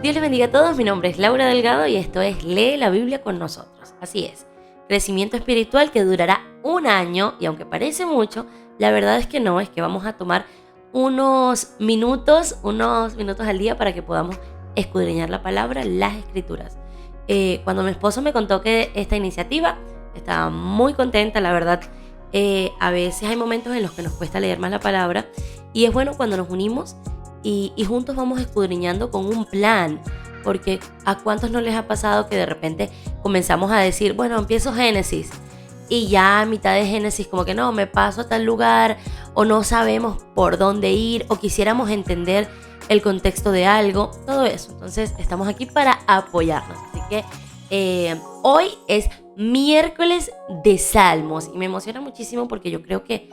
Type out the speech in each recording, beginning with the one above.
Dios les bendiga a todos, mi nombre es Laura Delgado y esto es Lee la Biblia con nosotros. Así es, crecimiento espiritual que durará un año y aunque parece mucho, la verdad es que no, es que vamos a tomar unos minutos al día para que podamos escudriñar la palabra, las escrituras. Cuando mi esposo me contó que esta iniciativa, estaba muy contenta, la verdad. A veces hay momentos en los que nos cuesta leer más la palabra y es bueno cuando nos unimos y juntos vamos escudriñando con un plan, porque ¿a cuántos no les ha pasado que de repente comenzamos a decir, bueno, empiezo Génesis y ya a mitad de Génesis como que no, me paso a tal lugar o no sabemos por dónde ir o quisiéramos entender el contexto de algo, todo eso? Entonces estamos aquí para apoyarnos, así que hoy es miércoles de Salmos y me emociona muchísimo porque yo creo que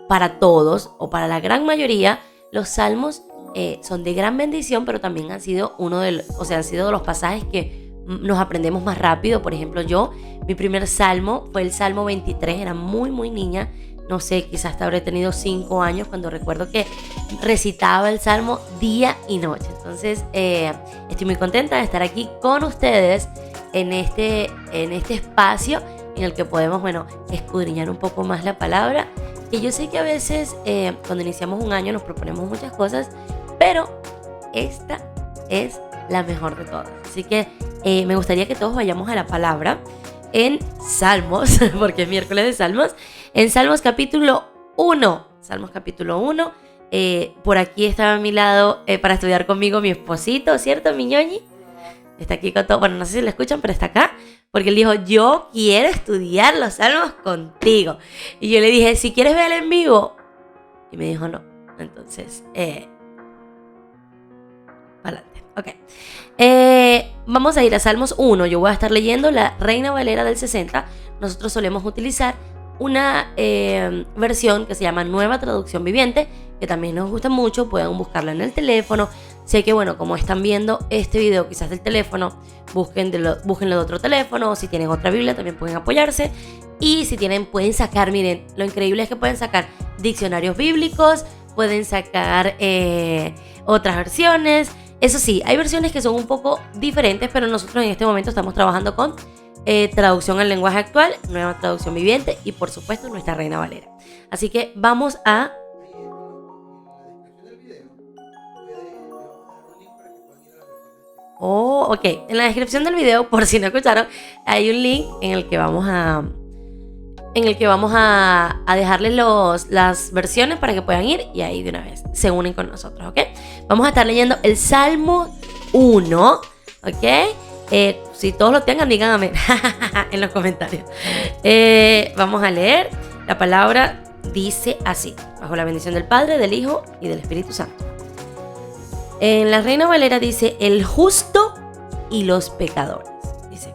para todos o para la gran mayoría los Salmos son de gran bendición, pero también han sido han sido de los pasajes que nos aprendemos más rápido. Por ejemplo, mi primer salmo fue el Salmo 23, era muy niña, no sé, quizás hasta habré tenido 5 años cuando recuerdo que recitaba el Salmo día y noche. Entonces, estoy muy contenta de estar aquí con ustedes en este espacio en el que podemos, escudriñar un poco más la palabra. Y yo sé que a veces cuando iniciamos un año nos proponemos muchas cosas, pero esta es la mejor de todas. Así que me gustaría que todos vayamos a la palabra en Salmos, porque es miércoles de Salmos, en Salmos capítulo 1. Salmos capítulo 1. Por aquí está a mi lado para estudiar conmigo mi esposito, ¿cierto, mi ñoñi? Está aquí con todo. Bueno, no sé si lo escuchan, pero está acá porque él dijo, yo quiero estudiar los salmos contigo. Y yo le dije, si quieres ver en vivo. Y me dijo, no. Entonces, para adelante. Ok. Vamos a ir a Salmos 1. Yo voy a estar leyendo la Reina Valera del 60. Nosotros solemos utilizar una versión que se llama Nueva Traducción Viviente, que también nos gusta mucho. Pueden buscarla en el teléfono. Sé que, como están viendo este video quizás del teléfono, búsquenlo de otro teléfono, o si tienen otra Biblia también pueden apoyarse. Y si tienen, pueden sacar, miren, lo increíble es que pueden sacar diccionarios bíblicos, pueden sacar otras versiones. Eso sí, hay versiones que son un poco diferentes, pero nosotros en este momento estamos trabajando con traducción al lenguaje actual, Nueva Traducción Viviente y por supuesto nuestra Reina Valera. Así que vamos a... Oh, ok. En la descripción del video, por si no escucharon, hay un link en el que vamos a dejarles las versiones para que puedan ir y ahí de una vez se unen con nosotros, ¿ok? Vamos a estar leyendo el Salmo 1, ¿ok? Si todos lo tengan, díganme en los comentarios. Vamos a leer. La palabra dice así: bajo la bendición del Padre, del Hijo y del Espíritu Santo. En la Reina Valera dice, el justo y los pecadores. Dice,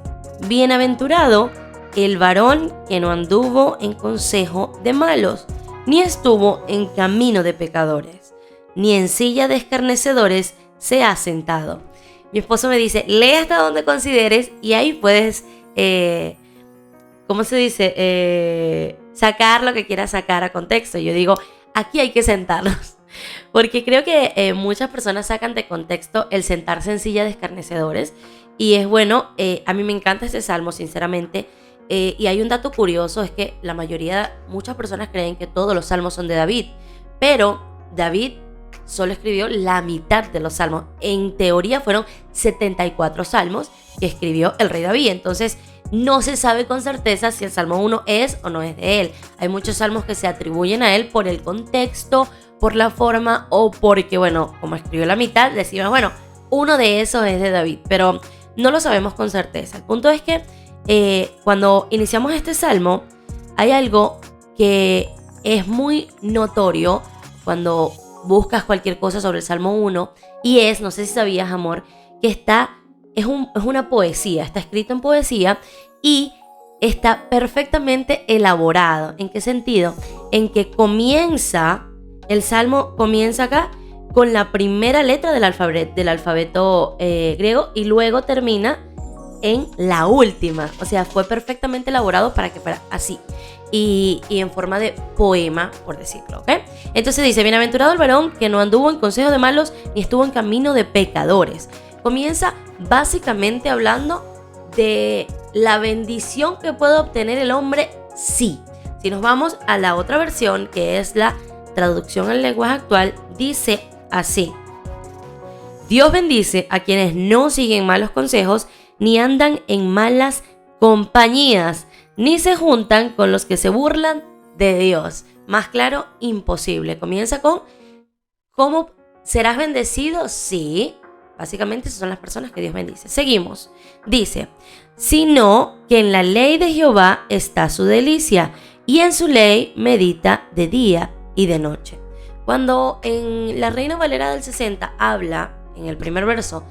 bienaventurado el varón que no anduvo en consejo de malos, ni estuvo en camino de pecadores, ni en silla de escarnecedores se ha sentado. Mi esposo me dice, lee hasta donde consideres y ahí puedes, ¿cómo se dice? Sacar lo que quieras sacar a contexto. Yo digo, aquí hay que sentarnos. Porque creo que muchas personas sacan de contexto el sentarse en silla de escarnecedores. Y es bueno, a mí me encanta este salmo, sinceramente. Y hay un dato curioso, es que muchas personas creen que todos los salmos son de David. Pero David solo escribió la mitad de los salmos. En teoría fueron 74 salmos que escribió el rey David. Entonces no se sabe con certeza si el Salmo 1 es o no es de él. Hay muchos salmos que se atribuyen a él por el contexto, por la forma o porque, como escribió la mitad, decimos, uno de esos es de David, pero no lo sabemos con certeza. El punto es que cuando iniciamos este salmo, hay algo que es muy notorio cuando buscas cualquier cosa sobre el Salmo 1 y no sé si sabías, amor, que es una poesía, está escrito en poesía y está perfectamente elaborado. ¿En qué sentido? En que el Salmo comienza acá con la primera letra del alfabeto griego y luego termina en la última. O sea, fue perfectamente elaborado para que fuera así. Y en forma de poema, por decirlo, ¿ok? Entonces dice, bienaventurado el varón que no anduvo en consejo de malos, ni estuvo en camino de pecadores. Comienza básicamente hablando de la bendición que puede obtener el hombre, sí. Si nos vamos a la otra versión, que es la traducción al lenguaje actual, dice así: Dios bendice a quienes no siguen malos consejos, ni andan en malas compañías, ni se juntan con los que se burlan de Dios. Más claro, imposible. Comienza con ¿cómo serás bendecido? Sí. Básicamente esas son las personas que Dios bendice. Seguimos. Dice: sino que en la ley de Jehová está su delicia, y en su ley medita de día y de noche. Cuando en la Reina Valera del 60 habla, en el primer verso,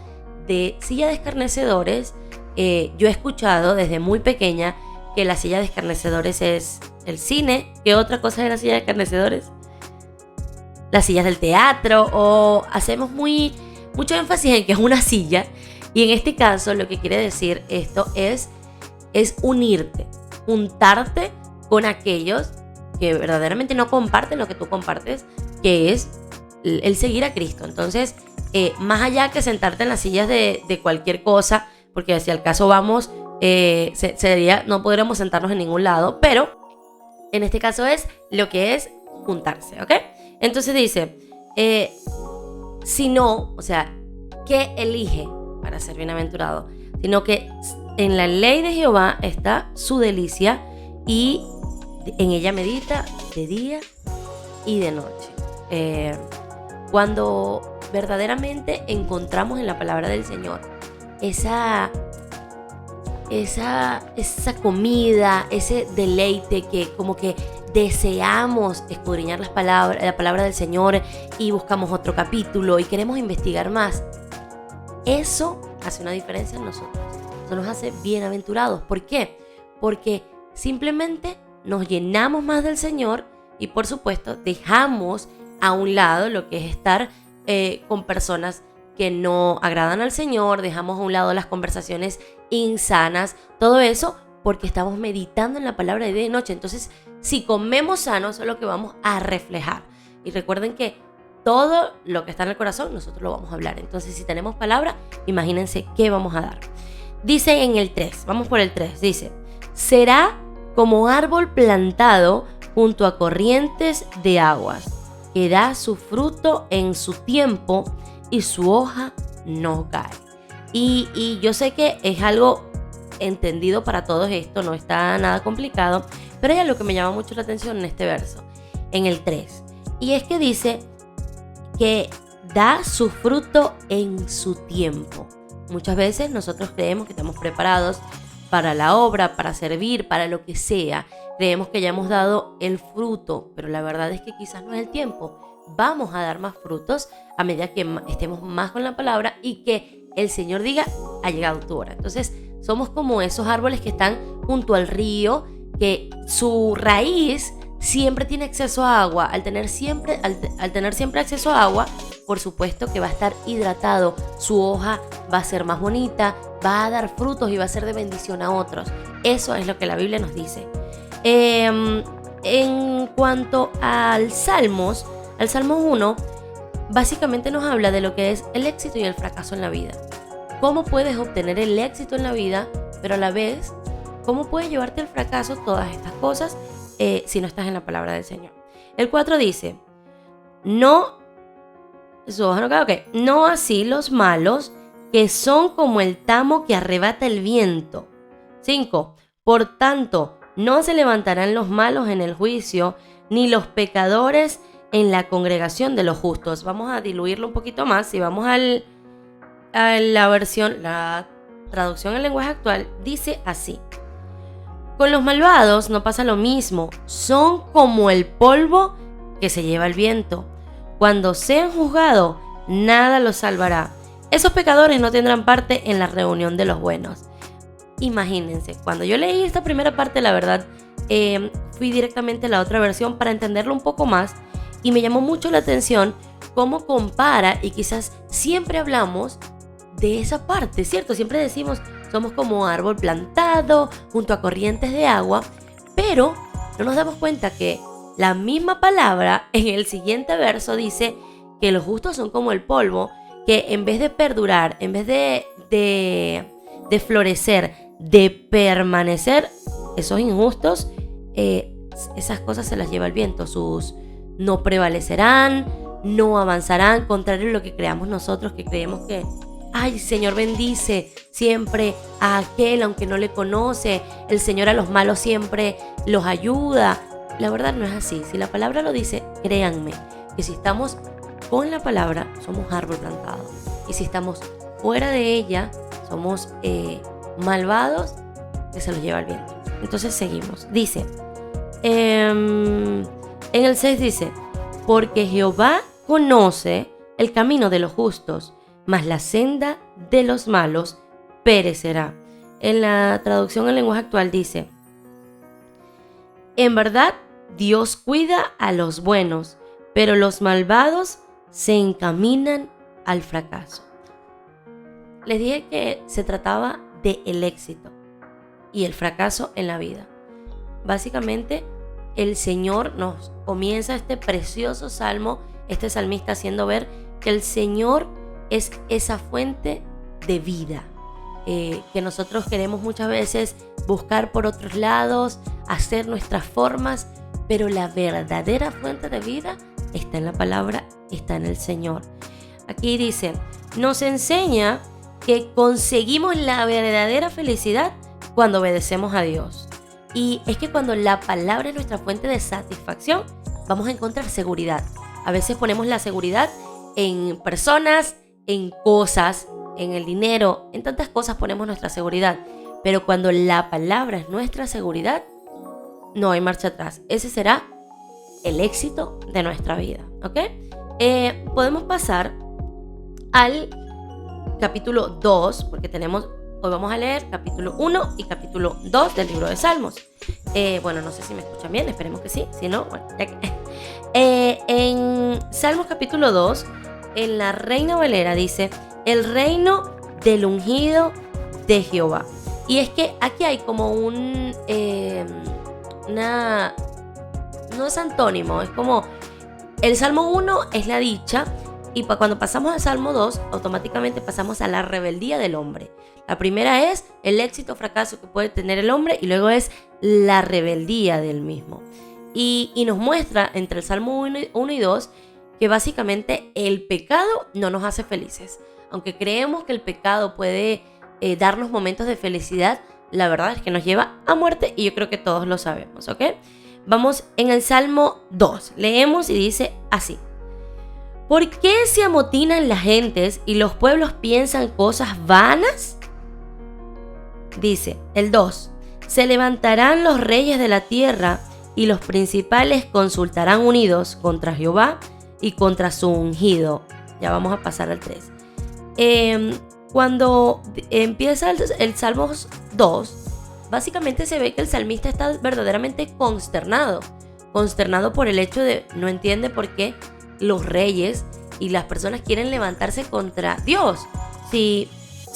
de silla de escarnecedores, yo he escuchado desde muy pequeña que la silla de escarnecedores es el cine. ¿Qué otra cosa es la silla de escarnecedores? Las sillas del teatro, o hacemos mucho énfasis en que es una silla, y en este caso lo que quiere decir esto es unirte, juntarte con aquellos que verdaderamente no comparten lo que tú compartes, que es el seguir a Cristo. Entonces, más allá que sentarte en las sillas de cualquier cosa, porque si al caso vamos, no podríamos sentarnos en ningún lado, pero en este caso es lo que es juntarse, ¿ok? Entonces dice, si no, o sea, ¿qué elige para ser bienaventurado? Sino que en la ley de Jehová está su delicia, y en ella medita de día y de noche. Cuando verdaderamente encontramos en la palabra del Señor esa comida, ese deleite que como que deseamos escudriñar la palabra del Señor, y buscamos otro capítulo y queremos investigar más, eso hace una diferencia en nosotros. Eso nos hace bienaventurados. ¿Por qué? Porque simplemente nos llenamos más del Señor, y por supuesto dejamos a un lado lo que es estar con personas que no agradan al Señor, dejamos a un lado las conversaciones insanas, todo eso porque estamos meditando en la palabra de día y noche. Entonces, si comemos sano, eso es lo que vamos a reflejar. Y recuerden que todo lo que está en el corazón, nosotros lo vamos a hablar. Entonces, si tenemos palabra, imagínense qué vamos a dar. Dice en el 3, vamos por el 3, dice: será como árbol plantado junto a corrientes de aguas, que da su fruto en su tiempo y su hoja no cae. Y yo sé que es algo entendido para todos esto, no está nada complicado, pero hay algo que me llama mucho la atención en este verso, en el 3, y es que dice que da su fruto en su tiempo. Muchas veces nosotros creemos que estamos preparados para la obra, para servir, para lo que sea. Creemos que ya hemos dado el fruto, pero la verdad es que quizás no es el tiempo. Vamos a dar más frutos a medida que estemos más con la palabra y que el Señor diga: ha llegado tu hora. Entonces, somos como esos árboles que están junto al río, que su raíz siempre tiene acceso a agua. Al tener siempre acceso a agua, por supuesto que va a estar hidratado, su hoja va a ser más bonita, va a dar frutos y va a ser de bendición a otros. Eso es lo que la Biblia nos dice. En cuanto al Salmo 1, básicamente nos habla de lo que es el éxito y el fracaso en la vida. Cómo puedes obtener el éxito en la vida, pero a la vez, cómo puede llevarte al fracaso todas estas cosas si no estás en la palabra del Señor. El 4 dice: no así los malos, que son como el tamo que arrebata el viento. 5. Por tanto, no se levantarán los malos en el juicio, ni los pecadores en la congregación de los justos. Vamos a diluirlo un poquito más. Si vamos a la traducción en lenguaje actual, dice así: con los malvados no pasa lo mismo, son como el polvo que se lleva el viento. Cuando sean juzgados, nada los salvará. Esos pecadores no tendrán parte en la reunión de los buenos. Imagínense, cuando yo leí esta primera parte, la verdad, fui directamente a la otra versión para entenderlo un poco más, y me llamó mucho la atención cómo compara, y quizás siempre hablamos de esa parte, ¿cierto? Siempre decimos, somos como árbol plantado junto a corrientes de agua, pero no nos damos cuenta que la misma palabra en el siguiente verso dice que los justos son como el polvo que en vez de perdurar, en vez de florecer, de permanecer, esos injustos, esas cosas se las lleva el viento, no prevalecerán, no avanzarán, contrario a lo que creamos nosotros, que creemos que, ay, Señor bendice siempre a aquel aunque no le conoce, el Señor a los malos siempre los ayuda. La verdad no es así. Si la palabra lo dice, créanme que si estamos con la palabra, somos árbol plantado, y si estamos fuera de ella, somos malvados que se los lleva el viento. Entonces seguimos. Dice, en el 6 dice, porque Jehová conoce el camino de los justos, mas la senda de los malos perecerá. En la traducción en lenguaje actual dice, en verdad Dios cuida a los buenos, pero los malvados se encaminan al fracaso. Les dije que se trataba de el éxito y el fracaso en la vida. Básicamente, el Señor nos comienza este precioso salmo, este salmista haciendo ver que el Señor es esa fuente de vida, que nosotros queremos muchas veces buscar por otros lados, hacer nuestras formas, pero la verdadera fuente de vida está en la palabra, está en el Señor. Aquí dice, nos enseña que conseguimos la verdadera felicidad cuando obedecemos a Dios. Y es que cuando la palabra es nuestra fuente de satisfacción, vamos a encontrar seguridad. A veces ponemos la seguridad en personas, en cosas, en el dinero, en tantas cosas ponemos nuestra seguridad. Pero cuando la palabra es nuestra seguridad, no hay marcha atrás. Ese será el éxito de nuestra vida, ¿ok? Podemos pasar al capítulo 2, porque hoy vamos a leer capítulo 1 y capítulo 2 del libro de Salmos. Bueno, no sé si me escuchan bien, esperemos que sí. Si no, bueno, ya que... en Salmos capítulo 2, en la Reina Valera dice, el reino del ungido de Jehová. Y es que aquí hay como no es antónimo, es como el Salmo 1 es la dicha, y cuando pasamos al Salmo 2, automáticamente pasamos a la rebeldía del hombre. La primera es el éxito o fracaso que puede tener el hombre, y luego es la rebeldía del mismo. Y nos muestra entre el Salmo 1 y 2 que básicamente el pecado no nos hace felices. Aunque creemos que el pecado puede darnos momentos de felicidad, la verdad es que nos lleva a muerte, y yo creo que todos lo sabemos, ¿ok? Vamos en el Salmo 2, leemos y dice así. ¿Por qué se amotinan las gentes y los pueblos piensan cosas vanas? Dice el 2, se levantarán los reyes de la tierra y los principales consultarán unidos contra Jehová y contra su ungido. Ya vamos a pasar al 3. Cuando empieza el Salmo 2, básicamente se ve que el salmista está verdaderamente consternado por el hecho de no entiende por qué los reyes y las personas quieren levantarse contra Dios. Si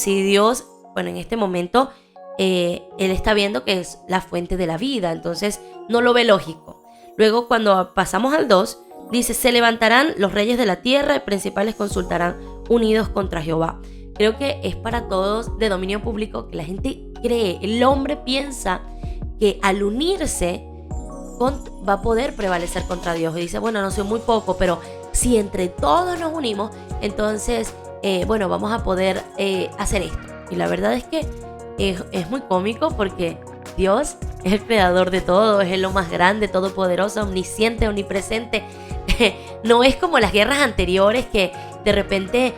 Dios, bueno, en este momento él está viendo que es la fuente de la vida, entonces no lo ve lógico. Luego cuando pasamos al 2, dice, se levantarán los reyes de la tierra y principales consultarán unidos contra Jehová. Creo que es para todos de dominio público que la gente cree, el hombre piensa que al unirse va a poder prevalecer contra Dios. Y dice, bueno, no soy muy poco, pero si entre todos nos unimos, entonces, bueno, vamos a poder hacer esto. Y la verdad es que es muy cómico porque Dios es el creador de todo, es lo más grande, todopoderoso, omnisciente, omnipresente. No es como las guerras anteriores que de repente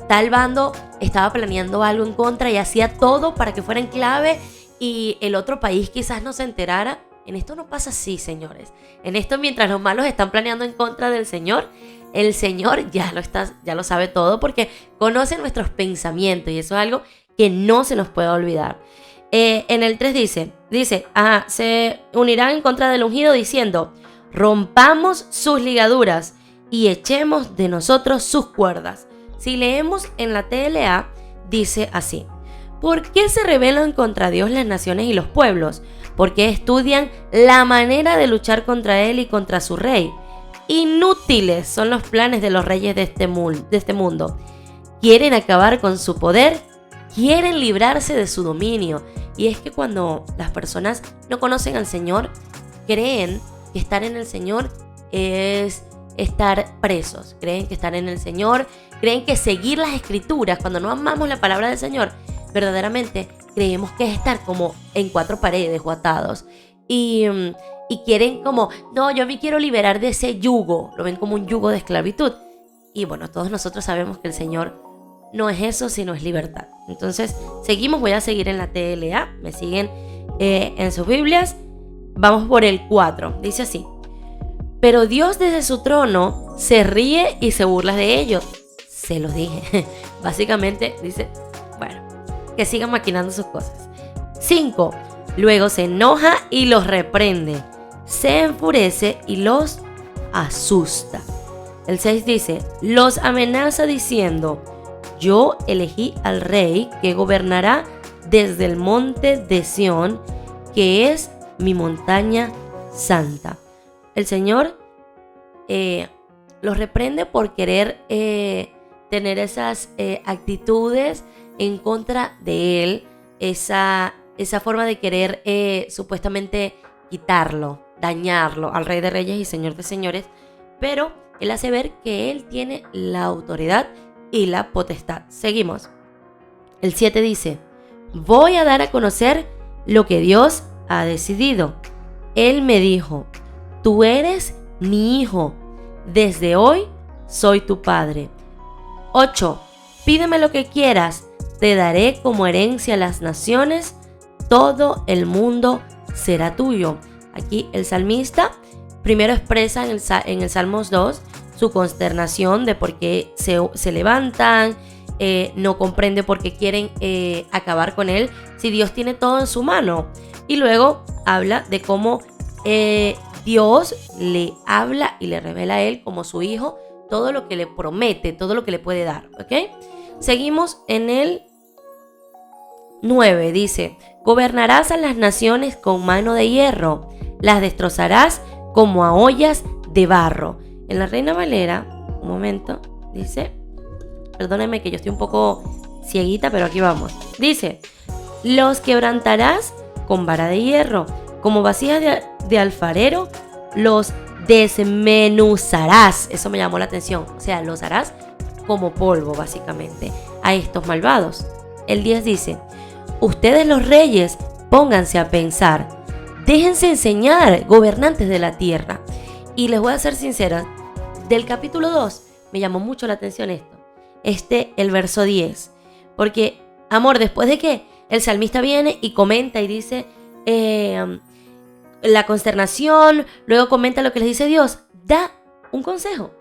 tal bando estaba planeando algo en contra y hacía todo para que fuera en clave y el otro país quizás no se enterara. En esto no pasa así, señores. En esto, mientras los malos están planeando en contra del Señor, el Señor ya lo sabe todo porque conoce nuestros pensamientos, y eso es algo que no se nos puede olvidar. En el 3 dice, se unirán en contra del ungido diciendo, rompamos sus ligaduras y echemos de nosotros sus cuerdas. Si leemos en la TLA, dice así, ¿por qué se rebelan contra Dios las naciones y los pueblos? Porque estudian la manera de luchar contra Él y contra su rey. Inútiles son los planes de los reyes de este mundo. quieren acabar con su poder, quieren librarse de su dominio. Y es que cuando las personas no conocen al Señor, creen que estar en el Señor es estar presos. Creen que estar en el Señor, creen que seguir las Escrituras, cuando no amamos la palabra del Señor, verdaderamente creemos que es estar como en cuatro paredes o atados. Y quieren como, no, yo me quiero liberar de ese yugo. Lo ven como un yugo de esclavitud. Y bueno, todos nosotros sabemos que el Señor no es eso, sino es libertad. Entonces, seguimos, voy a seguir en la TLA. Me siguen en sus Biblias. Vamos por el 4. Dice así: pero Dios desde su trono se ríe y se burla de ellos. Se los dije. Básicamente dice, bueno, que sigan maquinando sus cosas. 5. Luego se enoja y los reprende. Se enfurece y los asusta. El 6 dice, los amenaza diciendo, yo elegí al rey que gobernará desde el monte de Sión, que es mi montaña santa. El Señor los reprende por querer tener esas actitudes en contra de Él, esa forma de querer supuestamente quitarlo, dañarlo al Rey de Reyes y Señor de Señores, pero Él hace ver que Él tiene la autoridad y la potestad. Seguimos. El 7 dice, voy a dar a conocer lo que Dios ha decidido. Él me dijo, tú eres mi hijo, desde hoy soy tu padre. 8. Pídeme lo que quieras, te daré como herencia a las naciones, todo el mundo será tuyo. Aquí el salmista primero expresa en el Salmos 2 su consternación de por qué se levantan, no comprende por qué quieren acabar con él si Dios tiene todo en su mano. Y luego habla de cómo Dios le habla y le revela a él como su hijo todo lo que le promete, todo lo que le puede dar, ¿ok? Seguimos en el 9, dice, gobernarás a las naciones con mano de hierro, las destrozarás como a ollas de barro. En la Reina Valera, un momento, dice, perdónenme que yo estoy un poco cieguita, pero aquí vamos. Dice, los quebrantarás con vara de hierro, como vasijas de alfarero, los desmenuzarás. Eso me llamó la atención. O sea, los harás como polvo, básicamente, a estos malvados. El 10 dice, ustedes los reyes, pónganse a pensar, déjense enseñar, gobernantes de la tierra. Y les voy a ser sincera, del capítulo 2 me llamó mucho la atención el verso 10. Porque, amor, después de que el salmista viene y comenta y dice la consternación, luego comenta lo que les dice Dios, da un consejo.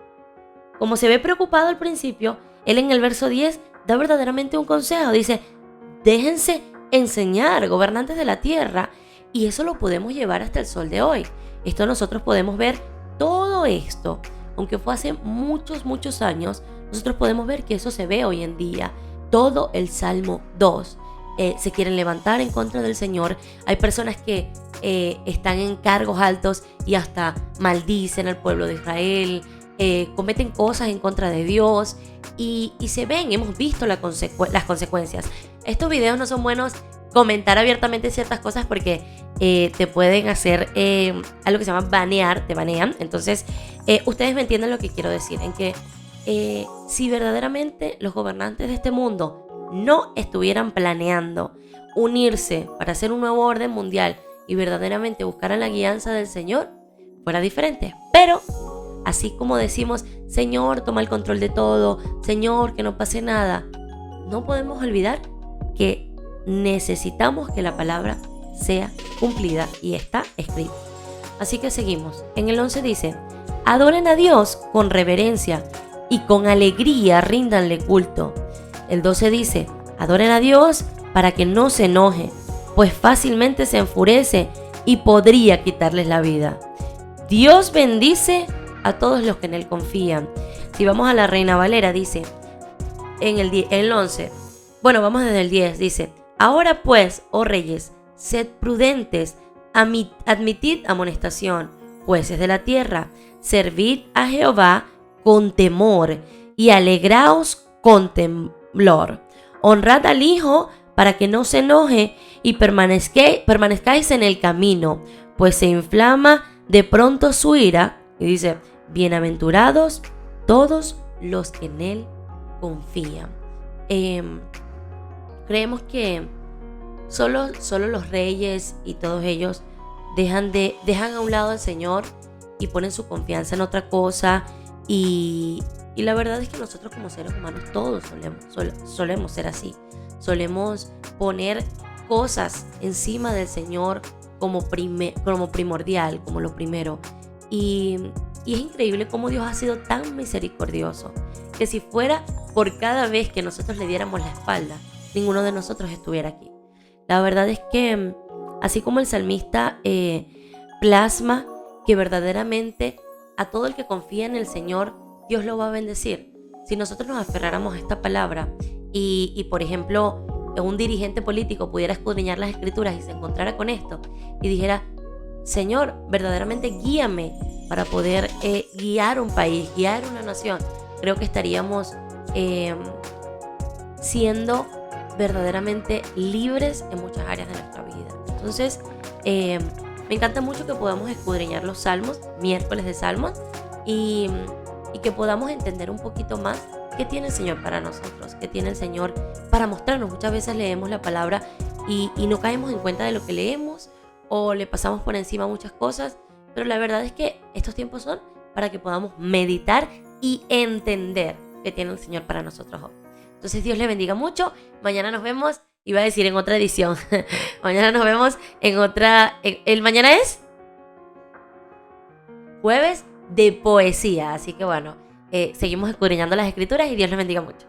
Como se ve preocupado al principio, él en el verso 10 da verdaderamente un consejo. Dice, déjense enseñar, gobernantes de la tierra. Y eso lo podemos llevar hasta el sol de hoy. Esto nosotros podemos ver todo esto. Aunque fue hace muchos años, nosotros podemos ver que eso se ve hoy en día. Todo el Salmo 2. Se quieren levantar en contra del Señor. Hay personas que están en cargos altos y hasta maldicen al pueblo de Israel. Cometen cosas en contra de Dios. Y se ven, hemos visto las consecuencias. Estos videos no son buenos comentar abiertamente ciertas cosas porque te pueden hacer algo que se llama banear, te banean. Entonces, ustedes me entienden lo que quiero decir, en que si verdaderamente los gobernantes de este mundo no estuvieran planeando unirse para hacer un nuevo orden mundial y verdaderamente buscaran la guianza del Señor, fuera diferente. Pero, así como decimos, Señor, toma el control de todo, Señor, que no pase nada, no podemos olvidar que necesitamos que la palabra sea cumplida y está escrita. Así que seguimos. En el 11 dice, adoren a Dios con reverencia y con alegría ríndanle culto. El 12 dice, adoren a Dios para que no se enoje, pues fácilmente se enfurece y podría quitarles la vida. Dios bendice a todos los que en Él confían. Si vamos a la Reina Valera, dice, en el 11, bueno, vamos desde el 10, dice, ahora pues, oh reyes, sed prudentes, admitid amonestación, jueces de la tierra, servid a Jehová con temor y alegraos con temblor. Honrad al Hijo para que no se enoje y permanezcáis en el camino, pues se inflama de pronto su ira. Y dice, bienaventurados todos los que en Él confían. Creemos que solo los reyes y todos ellos dejan a un lado al Señor y ponen su confianza en otra cosa. Y la verdad es que nosotros como seres humanos todos solemos ser así. Solemos poner cosas encima del Señor como primordial, como lo primero. Y es increíble cómo Dios ha sido tan misericordioso, que si fuera por cada vez que nosotros le diéramos la espalda, ninguno de nosotros estuviera aquí. La verdad es que así como el salmista plasma que verdaderamente a todo el que confía en el Señor, Dios lo va a bendecir. Si nosotros nos aferráramos a esta palabra y por ejemplo, un dirigente político pudiera escudriñar las escrituras y se encontrara con esto y dijera, Señor, verdaderamente guíame para poder guiar un país, guiar una nación, creo que estaríamos siendo verdaderamente libres en muchas áreas de nuestra vida. Entonces, me encanta mucho que podamos escudriñar los salmos, miércoles de salmos, y que podamos entender un poquito más qué tiene el Señor para nosotros, qué tiene el Señor para mostrarnos. Muchas veces leemos la palabra y no caemos en cuenta de lo que leemos o le pasamos por encima muchas cosas, pero la verdad es que estos tiempos son para que podamos meditar y entender qué tiene el Señor para nosotros hoy. Entonces Dios le bendiga mucho. Mañana nos vemos, iba a decir en otra edición. Mañana nos vemos en otra... ¿El mañana es? Jueves de poesía. Así que bueno, seguimos escudriñando las escrituras y Dios les bendiga mucho.